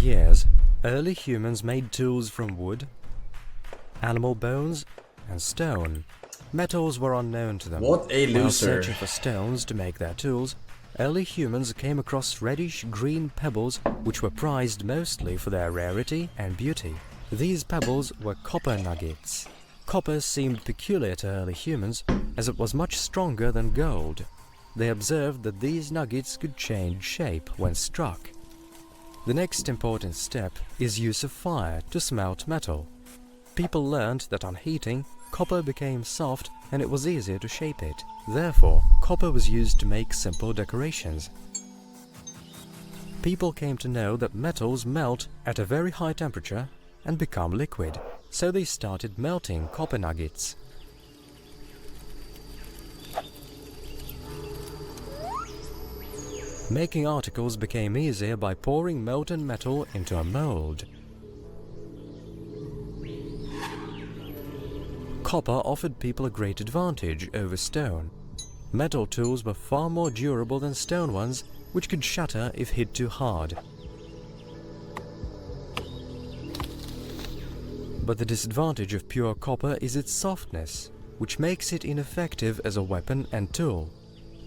years, early humans made tools from wood, animal bones, and stone. Metals were unknown to them. What a loser. While searching for stones to make their tools, early humans came across reddish-green pebbles which were prized mostly for their rarity and beauty. These pebbles were copper nuggets. Copper seemed peculiar to early humans as it was much stronger than gold. They observed that these nuggets could change shape when struck. The next important step is use of fire to smelt metal. People learned that on heating, copper became soft and it was easier to shape it. Therefore, copper was used to make simple decorations. People came to know that metals melt at a very high temperature and become liquid, so they started melting copper nuggets. Making articles became easier by pouring molten metal into a mold. Copper offered people a great advantage over stone. Metal tools were far more durable than stone ones, which could shatter if hit too hard. But the disadvantage of pure copper is its softness, which makes it ineffective as a weapon and tool.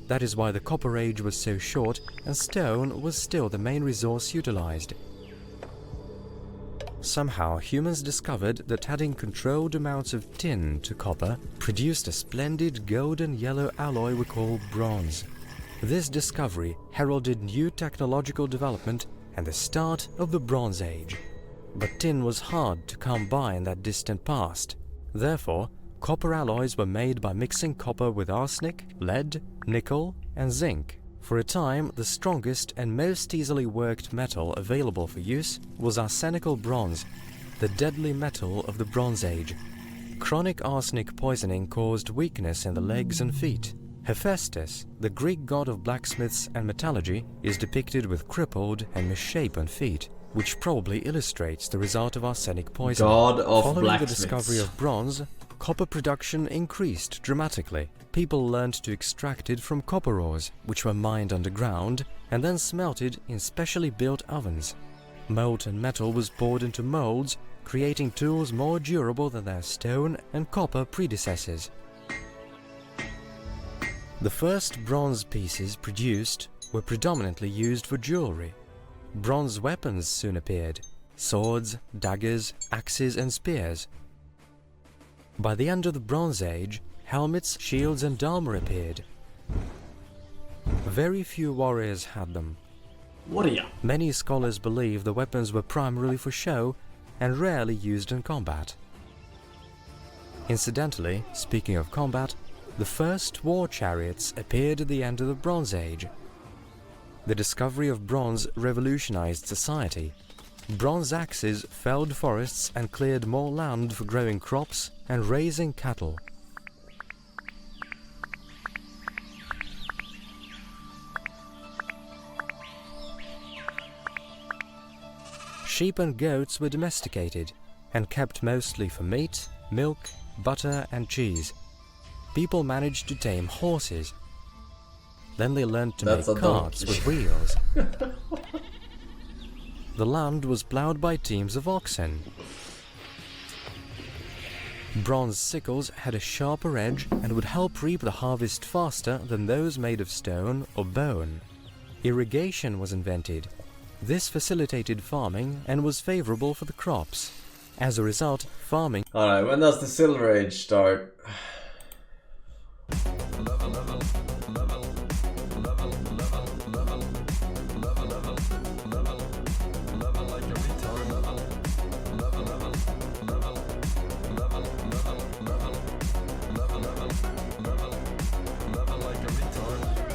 That is why the Copper Age was so short and stone was still the main resource utilized. Somehow humans discovered that adding controlled amounts of tin to copper produced a splendid golden yellow alloy we call bronze. This discovery heralded new technological development and the start of the Bronze Age. But tin was hard to come by in that distant past. Therefore, copper alloys were made by mixing copper with arsenic, lead, nickel, and zinc. For a time, the strongest and most easily worked metal available for use was arsenical bronze, the deadly metal of the Bronze Age. Chronic arsenic poisoning caused weakness in the legs and feet. Hephaestus, the Greek god of blacksmiths and metallurgy, is depicted with crippled and misshapen feet, which probably illustrates the result of arsenic poisoning. God of Following blacksmiths. the discovery of bronze, copper production increased dramatically. People learned to extract it from copper ores, which were mined underground and then smelted in specially built ovens. Molten metal was poured into molds, creating tools more durable than their stone and copper predecessors. The first bronze pieces produced were predominantly used for jewelry. Bronze weapons soon appeared: swords, daggers, axes, and spears. By the end of the Bronze Age, helmets, shields, and armor appeared. Very few warriors had them. What are ya? Many scholars believe the weapons were primarily for show and rarely used in combat. Incidentally, speaking of combat, the first war chariots appeared at the end of the Bronze Age. The discovery of bronze revolutionized society. Bronze axes felled forests and cleared more land for growing crops and raising cattle. Sheep and goats were domesticated and kept mostly for meat, milk, butter, and cheese. People managed to tame horses. Then they learned to make carts with wheels. The land was ploughed by teams of oxen. Bronze sickles had a sharper edge and would help reap the harvest faster than those made of stone or bone. Irrigation was invented. This facilitated farming and was favorable for the crops. As a result, farming... Alright, when does the Silver Age start?